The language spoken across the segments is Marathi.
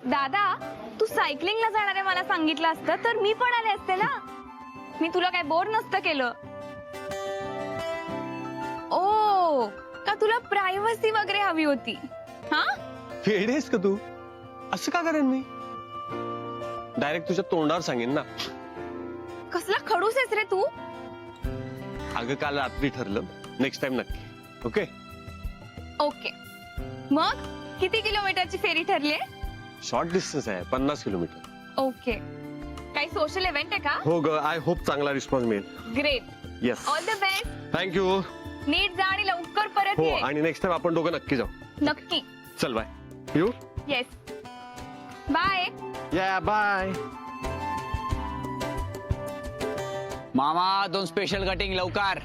दादा तू सायकलिंगला जाणार आहे मला सांगितलं असतं तर मी पण आले असते ना. मी तुला काय बोर नसतं केलं. ओ का तुला प्रायव्हसी वगैरे हवी होती? हा वेडेस का तू? असं का करेन मी? डायरेक्ट तुझ्या तोंडावर सांगेन ना. कसला खडूस आहेस रे तू? अगं काल रात्री ठरलं, नेक्स्ट टाइम नक्की. ओके ओके मग किती किलोमीटरची फेरी ठरली आहे? शॉर्ट डिस्टन्स आहे, 50 किलोमीटर. ओके काही सोशल इव्हेंट आहे का? हो ग, आय होप चांगला रिस्पॉन्स मिळेल. Great. Yes, all the best. Thank you. नीट जा आणि लवकर परत हो, ये. आणि नेक्स्ट टाइम आपण दोघं नक्की जाऊ. नक्की. चल बाय. यू. Yes bye. या बाय. मामा 2 स्पेशल कटिंग लवकर.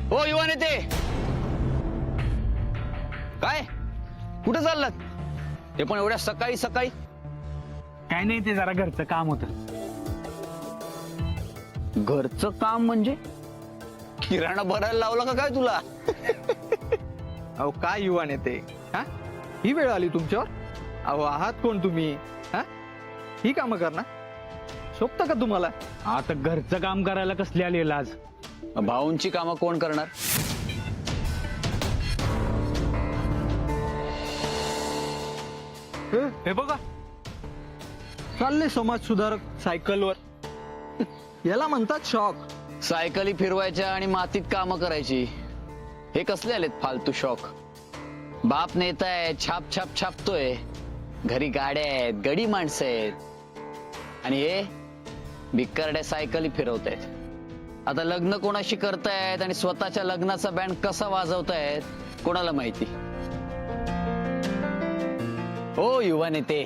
हो युवा नेते, काय कुठे चाललात? ते पण एवढ्या सकाळी सकाळी? काय नाही, ते जरा घरचं काम होतं. घरचं काम म्हणजे किराणा भरायला लावला का काय तुला? अहो काय युवा नेते, हा ही वेळ आली तुमच्यावर? अहो आहात कोण तुम्ही? हा ही कामं करणार शोभतं का तुम्हाला? आता घरचं काम करायला कसली आली लाज? भाऊंची कामं कोण करणार? हे बघा, चालले समाज सुधारक सायकलवर. याला म्हणतात शॉक. सायकली फिरवायच्या आणि मातीत कामं करायची, हे कसले आलेत फालतू शौक? बाप नेता आहे, छाप छाप छापतोय. घरी गाड्या आहेत, गडी माणसं आहेत, आणि हे भिकारड्या सायकली फिरवतायत. आता लग्न कोणाशी करतायत आणि स्वतःच्या लग्नाचा बँड कसा वाजवतायत कोणाला माहिती. हो युवा नेते,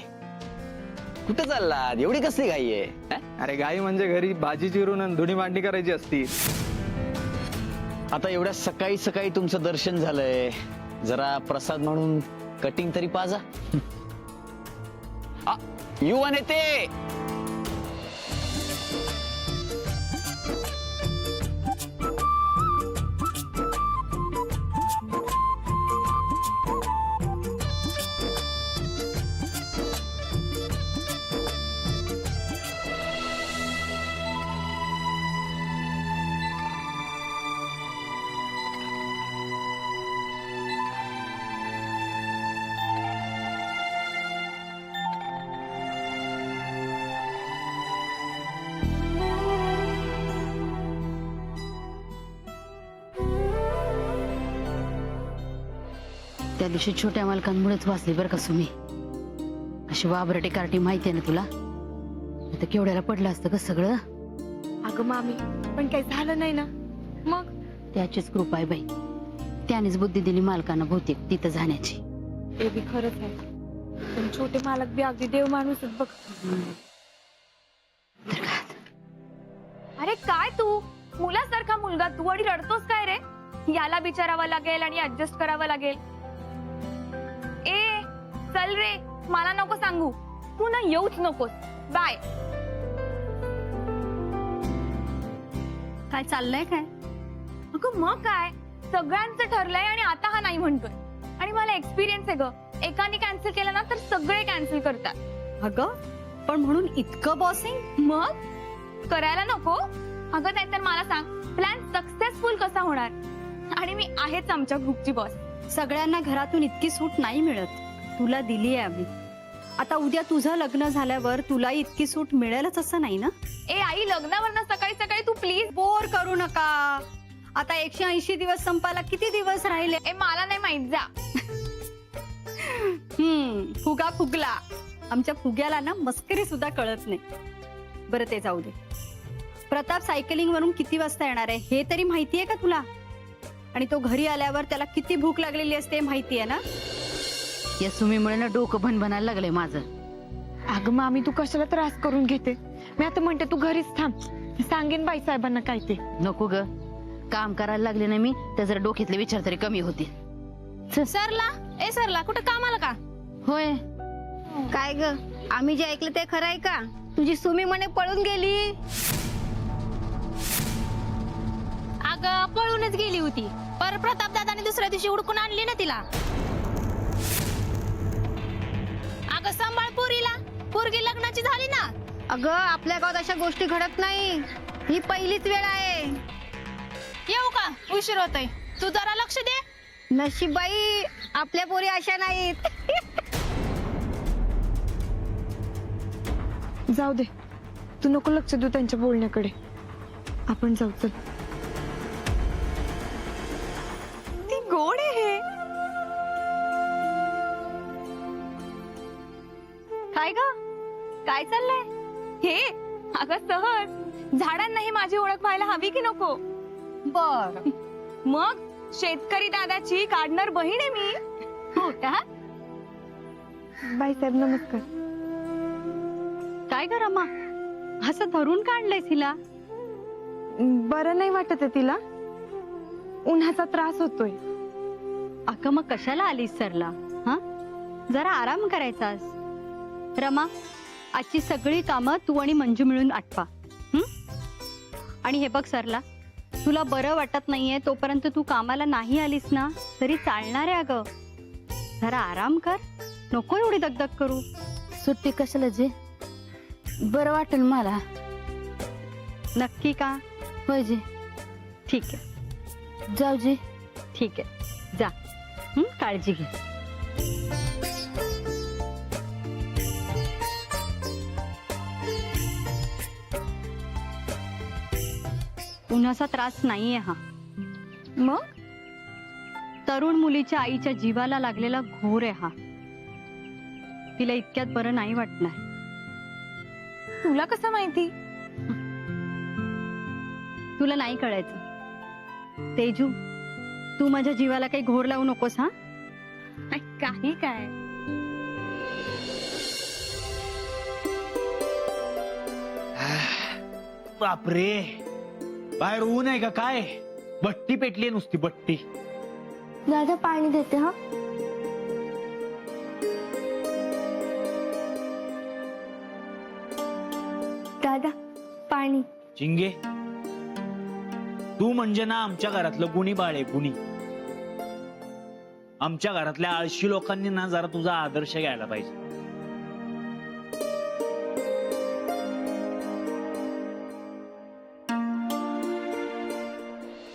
कुठे चाललात? एवढी कसली घाई आहे? अरे गाई म्हणजे घरी भाजी चिरून आणि धुणी मांडणी करायची असती. आता एवढ्या सकाळी सकाळी तुमचं दर्शन झालंय, जरा प्रसाद म्हणून कटिंग तरी पाजा. युवा नेते, त्या दिवशी छोट्या मालकांमुळेच वाचली बरं का सुमी. अशी वाबरटे कार्टी माहितीये ना तुला? आता केवढ्याला पडलं असतं का सगळं? अगं मामी पण काही झालं नाही ना? मग त्याचीच कृपा आहे बाई. त्यानेच बुद्धी दिली मालकांना बहुतेक तिथं जाण्याची. ते बी खरंच आहे, पण छोटे मालक बी अगदी देव माणूसच बघ. तर काय? अरे काय तू मुलासारखा मुलगा तू आणि रडतोस काय रे? याला विचारावं लागेल आणि ऍडजस्ट करावं लागेल. ए चल रे, मला नको सांगू. तू ना येऊच नकोस. बाय. काय चाललंय काय? अगं मग काय, सगळ्यांचं ठरलंय आणि आता हा नाही म्हणतोय. आणि मला एक्सपिरियन्स आहे ग, एकाने कॅन्सल केलं ना तर सगळे कॅन्सल करतात. अगं पण म्हणून इतकं बॉसिंग? मग करायला नको? अगं नाही तर मला सांग, प्लॅन सक्सेसफुल कसा होणार? आणि मी आहेच आमच्या ग्रुपची बॉस. सगळ्यांना घरातून इतकी सूट नाही मिळत. तुला दिली आहे आम्ही. आता उद्या तुझं लग्न झाल्यावर तुला इतकी सूट मिळेलच असं नाही ना? ए आई, लग्नावरनं सकाळी सकाळी तू प्लीज बोर करू नका. आता 180 दिवस संपायला किती दिवस राहिले? ए मला नाही माहित, जा. फुगा फुगला. आमच्या फुग्याला ना मस्करी सुद्धा कळत नाही. बरं ते जाऊ दे. प्रताप सायकलिंग वरून किती वाजता येणार आहे हे तरी माहितीये का तुला? आणि तो घरी आल्यावर त्याला किती भूक लागलेली असते माहितीये ना? या सुमीमुळे ना डोकं भनभनायला लागलंय माझं. अगं मामी तू कशाला त्रास करून घेते? मी आता म्हणते तू घरीच थांब, सांगेन बाई साहेबांना काय ते. नको ग, काम करायला लागले ना मी तर जरा डोक्यातले विचार तरी कमी होते. सरला कुठं कामाला का? होय. काय ग, आम्ही जे ऐकलं ते खरं आहे का? तुझी सुमी म्हणे पळून गेली. अगं पळूनच गेली होती, पर प्रताप दादाने दुसऱ्या दिवशी उडकून आणली ना तिला. अगं आपल्या गावात अशा गोष्टी घडत नाही. ही पहिलीच वेळ आहे. येऊ का? उशीर होतोय. तू जरा लक्ष दे. नशीबाई आपल्या पोरी अशा नाहीत. जाऊ दे, तू नको लक्ष देऊ त्यांच्या बोलण्याकडे. आपण जाऊ, चल. ती गोड आहे. काय ग, काय चाललंय? हे अगं सहज झाडांनाही माझी ओळख व्हायला हवी की नको? बर, मग शेतकरी दादाची काढणार बहीण आहे मी. हो का? बाईसाहेब नमस्कार. काय ग रमा, असं धरून काढलंयस हिला? बरं नाही वाटत आहे तिला, उन्हाचा त्रास होतोय. अगं मग कशाला आलीस सरला? हा, जरा आराम करायचास. रमा, आजची सगळी कामं तू आणि मंजू मिळून आटपा. आणि हे बघ सरला, तुला बरं वाटत नाहीये तोपर्यंत तू कामाला नाही आलीस ना तरी चालणार आहे. अगं जरा आराम कर, नको एवढी दगदग करू. सुट्टी कशाला जे, बरं वाटेल मला. नक्की का? होय जे. ठीक आहे, जाऊ जे. ठीक आहे, जा. काळजी घे. उन्हाचा त्रास नाहीये हा. मग तरुण मुलीच्या आईच्या जीवाला लागलेला घोर आहे हा. तिला इतक्यात बरं नाही वाटणार. तुला कसं माहिती? तुला नाही कळायचं. तेजू, तू माझ्या जीवाला काही घोर लावू नकोस. हा, काही काय. बापरे, बाहेर ऊन आहे का काय? बट्टी पेटली नुसती बट्टी. दादा पाणी देते. हा, दादा पाणी. चिंगे, तू म्हणजे ना आमच्या घरातलं गुणी बाळ आहे, गुणी. आमच्या घरातल्या आळशी लोकांनी ना जरा तुझा आदर्श घ्यायला पाहिजे.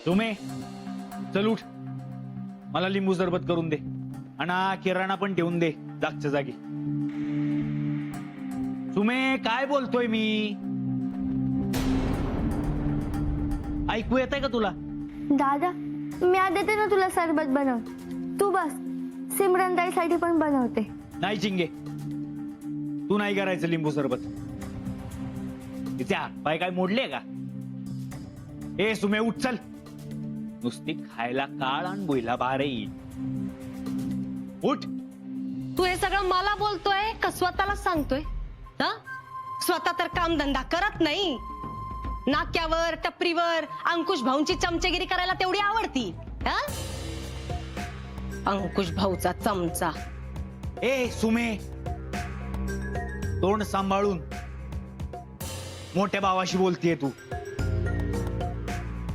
तुम्ही चल उठ, मला लिंबू सरबत करून दे आणि किराणा पण ठेवून दे जागच्या जागी. तुम्ही काय बोलतोय मी? ऐकू येतंय का तुला? दादा मी आज देते ना तुला सरबत बनव. तू बस, सिमरनताईसाठी पण बनवते. नाही चिंगे, तू नाही करायचं लिंबू सरबत. तिचे हात पाय काय मोडले का? ए सुमे, उठ चल. नुसती खायला काळ आणि बोईला बारे येईल. उठ. तू हे सगळं मला बोलतोय का स्वतःला सांगतोय? हा, स्वतः तर कामधंदा करत नाही. नाक्यावर टपरीवर अंकुश भाऊंची चमचेगिरी करायला तेवढी आवडती. हा, अंकुश भाऊचा चमचा. ए सुमे, तोंड सांभाळून. मोठ्या भावाशी बोलतीये तू.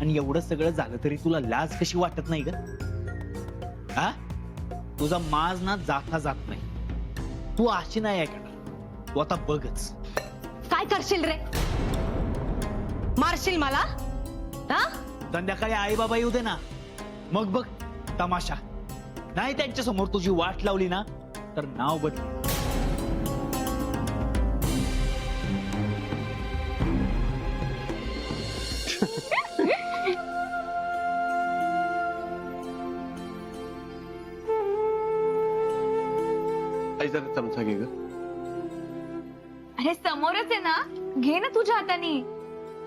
आणि एवढं सगळं झालं तरी तुला लाज कशी वाटत नाही ग? हा, तुझा माज ना जाता जात नाही. तू अशी नाही ऐकणार. तू आता बघच. काय करशील रे? मारशील मला? हा, संध्याकाळी आई बाबा येऊ दे ना, मग बघ तमाशा. नाही त्यांच्या समोर तुझी वाट लावली ना तर नाव बदल. आई जरा चमचा घे ग. अरे समोरच आहे ना, घे ना तुझ्या हाताने.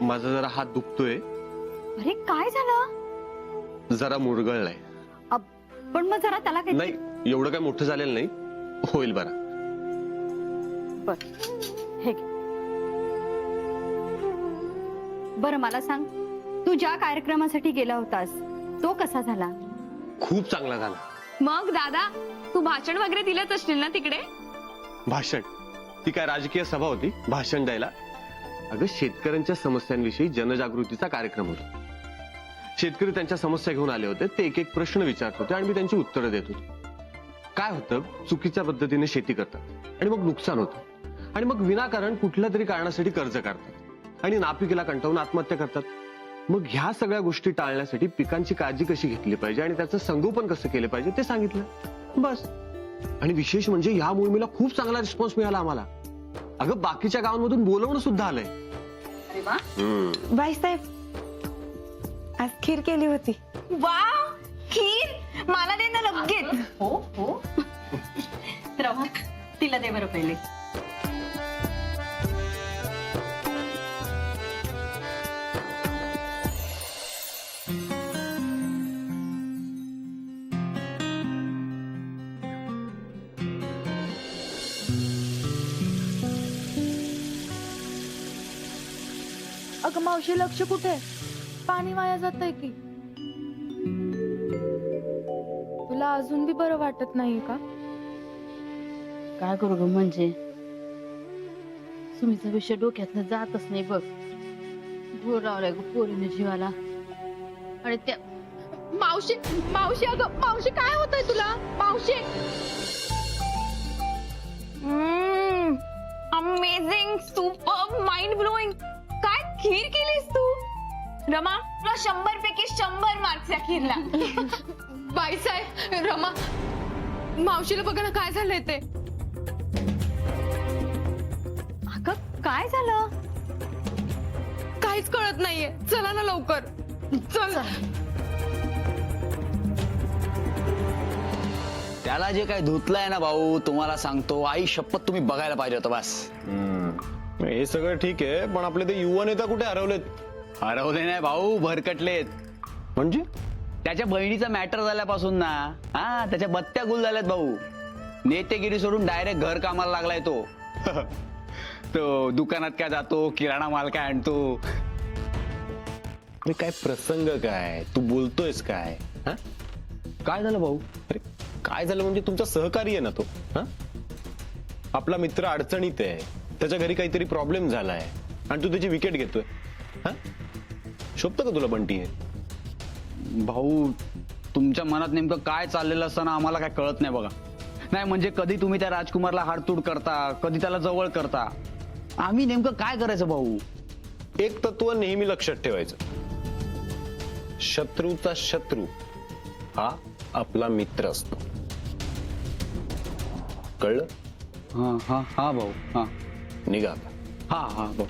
माझा जरा हात दुखतोय, अरे काय झालं? जरा मुरगळलाय. पण मग जरा त्याला काही. नाही एवढं काय मोठं झालेलं नाही, होईल बरा. हे घे. बरं मला सांग, तू ज्या कार्यक्रमासाठी गेला होतास तो कसा झाला? खूप चांगला झाला. मग दादा, तू भाषण वगैरे दिलंच असशील ना तिकडे? भाषण? ती काय राजकीय सभा होती भाषण द्यायला? अगं शेतकऱ्यांच्या समस्यांविषयी जनजागृतीचा कार्यक्रम होता. शेतकरी त्यांच्या समस्या घेऊन आले होते, ते एक एक प्रश्न विचारत होते आणि मी त्यांची उत्तरं देत होतो. काय होतं, चुकीच्या पद्धतीने शेती करतात आणि मग नुकसान होतं. आणि मग विनाकारण कुठल्या तरी कारणासाठी कर्ज काढतात आणि नापिकीला कंटाळून आत्महत्या करतात। मग ह्या सगळ्या गोष्टी टाळण्यासाठी पिकांची काळजी कशी घेतली पाहिजे आणि त्याचं संगोपन कसं केलं पाहिजे ते सांगितलं बस। आणि विशेष म्हणजे या मोहिमेला खूप चांगला रिस्पॉन्स मिळाला आम्हाला। अगं बाकीच्या गावांमधून बोलवणं सुद्धा आलंय। बाईसाहेब आज खीर केली होती। वाव, खीर मला दे ना लगेच। हो हो रमा तिला दे बरं पहिले। अगं मावशी लक्ष कुठे? पाणी वाया जातंय की? तुला अजून बी बरं वाटत नाहीये का? काय करू ग म्हणजे सुमीचा विषय डोक्यातनं जातच नाही बघ। घोर लावलाय ग पोरीने जीवाला। आणि त्या मावशी मावशी अगं मावशी काय होतंय तुला? मावशी अमेझिंग, सुपर, माइंड ब्लोईंग। काय खीर केलीस तू रमा? तुला 100 पैकी 100 मार्क्स या खीरला। बाईसाहेब रमा मावशीला बघा ना काय झालंय ते। अगं काय झालं? काहीच कळत नाहीये, चला ना लवकर चल। त्याला जे काही धुतलंय ना भाऊ, तुम्हाला सांगतो आई शपथ तुम्ही बघायला पाहिजे होतं बस। हे सगळं ठीक आहे, पण आपले ते युवा नेता कुठे हरवलेत? हरवले नाही भाऊ, भरकटलेत। म्हणजे त्याच्या बहिणीचा मॅटर झाल्यापासून ना, हा त्याच्या बत्त्या गुल झाल्यात भाऊ। नेतेगिरी सोडून डायरेक्ट घर कामाला लागलाय तो। तो दुकानात काय जातो, किराणा माल काय आणतो। अरे काय प्रसंग, काय तू बोलतोयस काय? हा? काय झालं भाऊ? अरे काय झालं म्हणजे तुमचा सहकारी आहे ना तो। हा? आपला मित्र अडचणीत आहे, त्याच्या घरी काहीतरी प्रॉब्लेम झालाय आणि तू त्याची विकेट घेतोय। हा? शोभतं का तुला बंटी आहे? भाऊ तुमच्या मनात नेमकं काय चाललेलं असताना आम्हाला काय कळत नाही बघा। नाही म्हणजे कधी तुम्ही त्या राजकुमारला हाडतूड करता, कधी त्याला जवळ करता। आम्ही नेमकं काय करायचं भाऊ? एक तत्व नेहमी लक्षात ठेवायचं, शत्रूचा शत्रू हा आपला मित्र असतो। कळलं? हा हा हा भाऊ, हा निघा आता। हा हा भाऊ।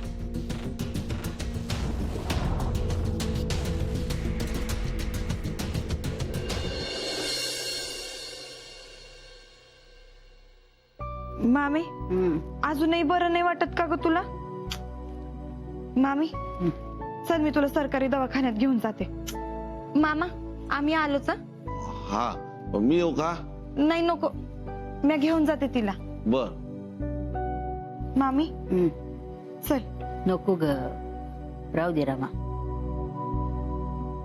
मामी अजूनही बरं नाही वाटत का ग तुला? मामी चल मी तुला सरकारी दवाखान्यात घेऊन जाते। मामा आम्ही आलोच हं? हा मी येऊ का? नाही नको, मी घेऊन जाते तिला। बर मामी चल। नको ग, राहू दे रमा।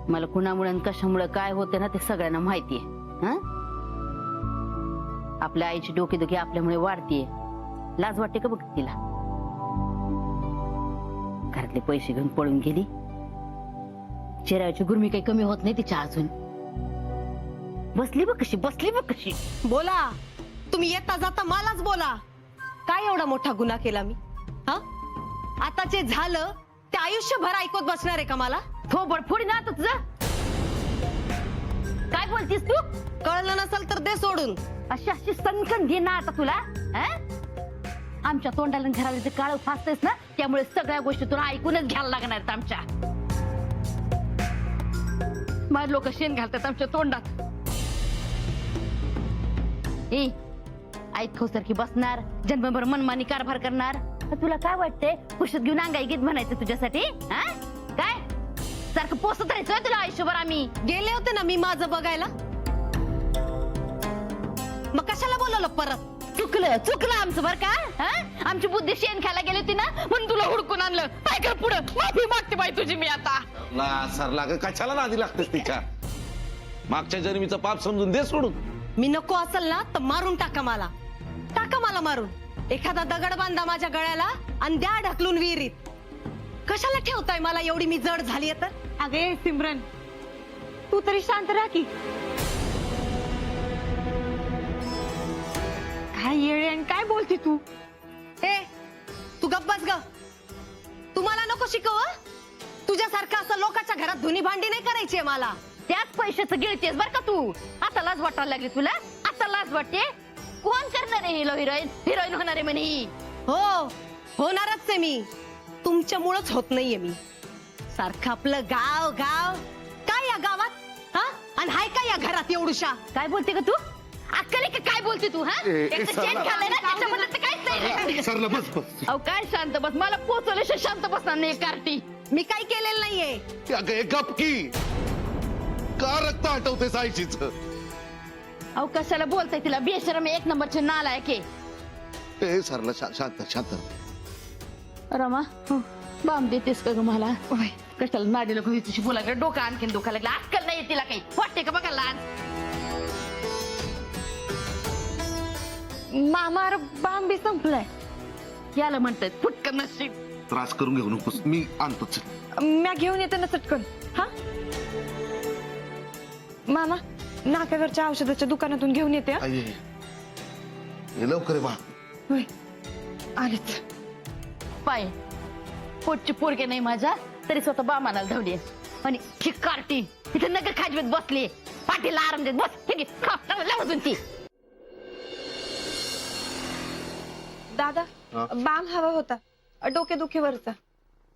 मला कुणामुळे आणि कशामुळे काय होते ना ते सगळ्यांना माहितीये। हं? आपल्या आईची डोकेदुखी आपल्यामुळे वाढतीये, लाज वाटते का बघ तिला? घरातले पैसे घेऊन पळून गेली, चेहऱ्याची गुरमी काही कमी होत नाही तिच्या अजून। बसली बघ कशी, बसली बघ कशी। बोला, तुम्ही येता जाता मलाच बोला। काय एवढा मोठा गुन्हा केला मी? हा आता जे झालं ते आयुष्यभर ऐकत बसणार आहे का मला? थोबड फोडी ना तुझं। काय बोलतीस तू? कळलं नसेल तर दे सोडून। अशी अशी सणकण घे ना आता तुला। आमच्या तोंडाला घराला जे काळ फासतेस ना, त्यामुळे सगळ्या गोष्टी तुला ऐकूनच घ्यायला लागणार आहेत आमच्या। माझे लोक शेण घालतात आमच्या तोंडात। ऐक सारखी बसणार, जन्मभर मनमानी कारभार करणार। तुला काय वाटतंय कुशीत घेऊन अंगाई गीत म्हणायचं तुझ्यासाठी? काय सारखं पोसत राहायचं तुला आयुष्यभर? आम्ही गेले होते ना मी माझं बघायला, मग कशाला बोलवलं परत? चुकलं आमचं बर का? आमची बुद्धी शेण खायला गेली होती ना, म्हणून तुला हुडकून आणलं। काय कर पुढं, माफी मागते बाई तुझी मी आता। सरला कशाला नादी लागतेस तिच्या? मागच्या जन्मीचं पाप समजून दे सोडून। मी नको असेल ना तर मारून टाका मला, टाका मला मारून। एखादा दगड बांधा माझ्या गळ्याला आणि द्या ढकलून विहिरीत। कशाला ठेवताय मला एवढी मी जड झालीये तर? अगे सिमरन तू तरी शांत राहा की। काय येळे आणि काय बोलते तू? ए बस ग. तुम्हाला नको शिकव. तुझ्यासारखं असं लोकांच्या घरात धुनी भांडी नाही करायची मला. त्याच पैशाचं गिळतेस बर का तू. आता लाज वाटायला लागली तुला. आता लाज वाटते. कोण करणार आहे हिरो हिरोईन? हिरोईन होणार आहे म्हणे ही. हो होणारच आहे मी. तुमच्यामुळेच होत नाहीये मी. सारखं आपलं गाव गाव काय या गावात हा आणि हाय काय या घरात एवढूशा. काय बोलते का तू? अक्कल आहे का काय बोलते तू? हा एक तर चेन खाल्लंय ना त्याच्यामध्ये तर काहीच नाही. सरला बस बस. अहो काय शांत बस. मला पोचवल्याशिवाय शांत बसणार नाही कार्टी. मी काही केलेलं नाहीये. अगं हे गपकी का रक्त आठवते सायचीच. अहो कशाला बोलताय तिला? बेशरम एक नंबरचे नालायक आहे. ए सरला शांत शांत. रमा बाम देतेस का ग मला? कशाला माझ्या लोक तुझी बोला डोकं आणखीन दुखायला लागलं. अक्कल नाही तिला काही वाटते का बघा लहान. मामा बाम बी संपलाय. याला म्हणतात फुटकन नशीब. त्रास करून घेऊ नकोस मी आणतोच. म्या घेऊन येते ना चटकन. हा मामा नाक्यावरच्या औषधाच्या दुकानातून घेऊन येते. हा? आई हे लवकर आहे बा. होय आलेच. पाय पोटची पोरगे नाही माझ्या तरी स्वतः बामाला धावली आणि ही कार्टी तिथे नगर खाजवीत बसली. पाठीला आराम देत बस. हे घे, खा, लाव अजून ती. दादा हा? बाम हवा होता डोकेदुखीवरचा.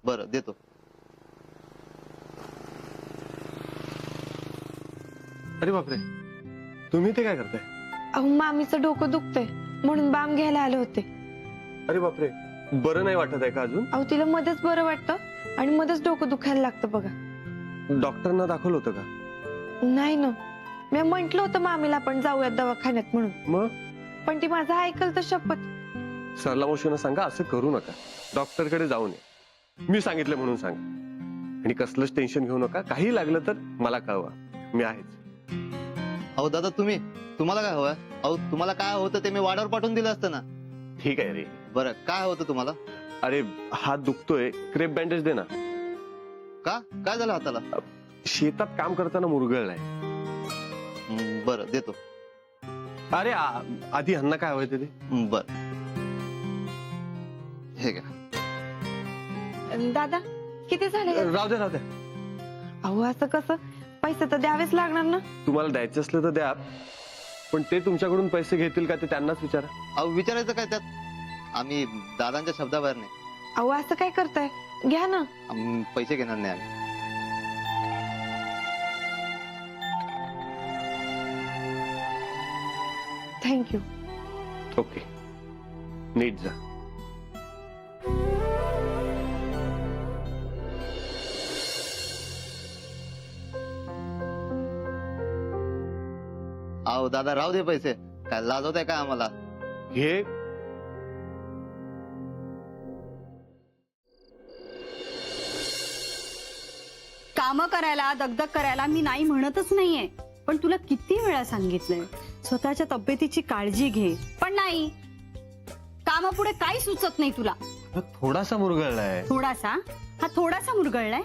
बरं देतो. अरे बापरे, तुम्ही ते काय करताय? अहो मामीचं डोकं दुखतंय म्हणून बाम घ्यायला आले होते. अरे बापरे, बरं नाही वाटत आहे का अजून? अहो तिला मध्येच बरं वाटतं आणि मध्येच डोकं दुखायला लागतं बघा. डॉक्टरना दाखवलं होतं का? नाही ना, मी म्हंटल होतं मामीला आपण जाऊयात दवाखान्यात म्हणून, मग पण ती माझं ऐकल तर शपथ. सरला मावशींना सांगा असं करू नका. डॉक्टरकडे जाऊ नये. मी सांगितलं म्हणून सांगा. आणि कसलंच टेन्शन घेऊ नका. काही लागलं तर मला कळवा, मी आहेच. अहो दादा तुम्हाला काय हवंय? अहो तुम्हाला काय होतं ते मी वाड्यावर पाठवून दिलं असतं ना. ठीक आहे रे. बरं काय होतं तुम्हाला? अरे हात दुखतोय, क्रेप बँडेज दे ना. का काय झालं हाताला? शेतात काम करताना मुरगळलाय. बरं देतो. अरे आधी ह्यांना काय हवंय ते? बरं हे घ्या. दादा किती झाले? राहू द्या राहू द्या. अहो असं कसं? पैसे तर द्यावेच लागणार ना. तुम्हाला द्यायचं असलं तर द्या, पण ते तुमच्याकडून पैसे घेतील का ते त्यांनाच विचारा. अहो विचारायचं काय त्यात? आम्ही दादांच्या शब्दाबाहेर नाही. अहो असं काय करताय? घ्या ना. पैसे घेणार नाही आम्ही. थँक्यू. ओके, नीट जा. अहो दादा राहू दे पैसे. काय लाजवत आहे का आम्हाला? हे काम करायला दगदग करायला मी नाही म्हणतच नाहीये, पण तुला किती वेळा सांगितलंय स्वतःच्या तब्येतीची काळजी घे, पण नाही. कामापुढे काही सुचत नाही तुला. थोडासा मुरगळलाय. थोडासा? हा थोडासा मुरगळलाय?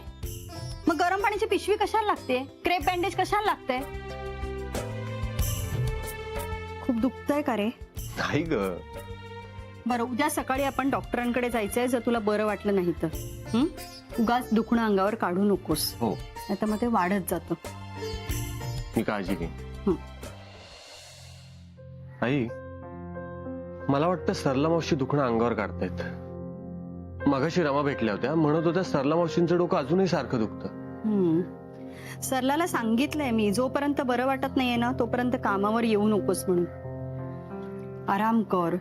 मग गरम पाण्याची पिशवी कशाला लागते? क्रेप बँडेज कशाला लागतंय? खूप दुखतंय का रे? नाही ग. बरं, उद्या सकाळी आपण डॉक्टरांकडे जायचंय जर तुला बरं वाटलं नाही तर. उगाच दुखणं अंगावर काढू नकोस. हो, नाहीतर मग ते वाढत जातं. मी काळजी घे. आई, मला वाटतं सरला मावशी दुखणं अंगावर काढतायत. मगाशी रमा भेटल्या होत्या, म्हणत होत्या सरला मावशींचं डोकं अजूनही सारखं दुखतं. सरलाला सांगितलंय मी, जोपर्यंत बरं वाटत नाहीये ना तोपर्यंत कामावर येऊ नकोस म्हणून. आराम कर.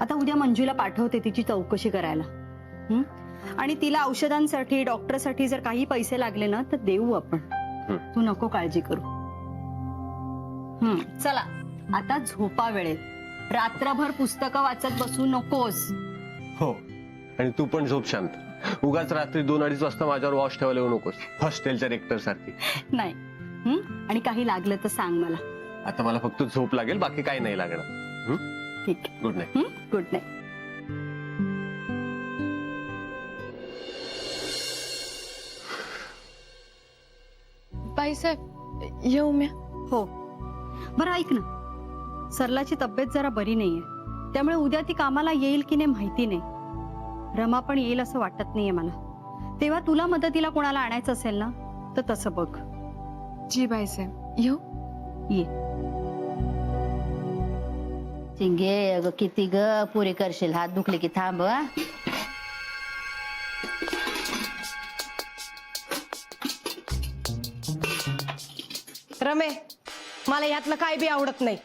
आता उद्या मंजूला पाठवते तिची चौकशी करायला. आणि तिला औषधांसाठी डॉक्टरसाठी जर काही पैसे लागले ना तर देऊ आपण. तू नको काळजी करू. चला आता झोपा वेळेत. रात्रभर पुस्तकं वाचत बसू नकोस. हो, आणि तू पण झोप शांत. उगाच रात्री 2-2:30 वाजता माझ्यावर वॉच ठेवायला येऊ नकोस, हॉस्टेलच्या रेक्टर सारखी. नाही. आणि काही लागलं तर सांग मला. आता मला फक्त झोप लागेल, बाकी काही नाही लागणार. ठीक. Good night. Good night. बाईसाहेब येऊ म्या? हो. बरं ऐक ना, सरलाची तब्येत जरा बरी नाहीये, त्यामुळे उद्या ती कामाला येईल की नाही माहिती नाही. रमा पण येईल असं वाटत नाहीये मला. तेव्हा तुला मदतीला कोणाला आणायचं असेल ना तर तसं बघ. जी बाईसाहेब येऊ. ये. चिंगे अगं किती ग पुरी करशील, हात दुखले की थांब हं. रमे, मला यातलं काय बी आवडत नाही.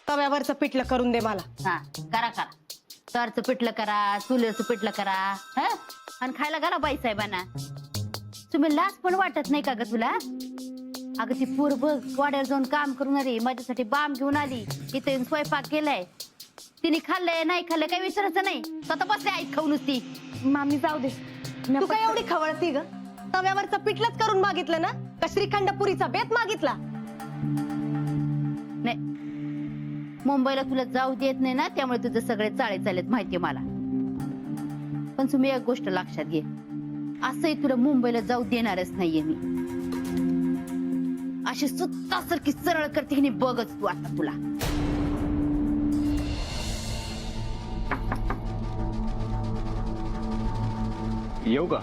तव्यावरचं पिठलं करून दे मला. हा करा करा, तरचं पिठलं करा, चुलीवरचं पिठलं करा, हं? आणि खायला घाला बाईसाहेबांना. तुम्ही लाज पण वाटत नाही का ग तुला? अगं ती पोर बघ वाड्यावर जाऊन काम करून आली, माझ्यासाठी बाम घेऊन आली, इथे येऊन स्वयंपाक केलाय. तिने खाल्लंय नाही खाल्लंय काही विचारायचं नाही, स्वतः बसले आई खाऊन नुसती. मामी जाऊ दे. तू काय एवढी खवळती ग? तव्यावरचं पिठलंच करून मागितलं ना का श्रीखंड पुरीचा बेत मागितला? नाही, मुंबईला तुला जाऊ देत नाही ना, त्यामुळे तुझे सगळे चाळे चालेत माहितीये मला. पण तुम्ही एक गोष्ट लक्षात घे, असंही तुला मुंबईला जाऊ देणारच नाहीये मी. अशी सुत्तासारखी सरळ करते की नाही बघच तू आता तुला. येऊ का?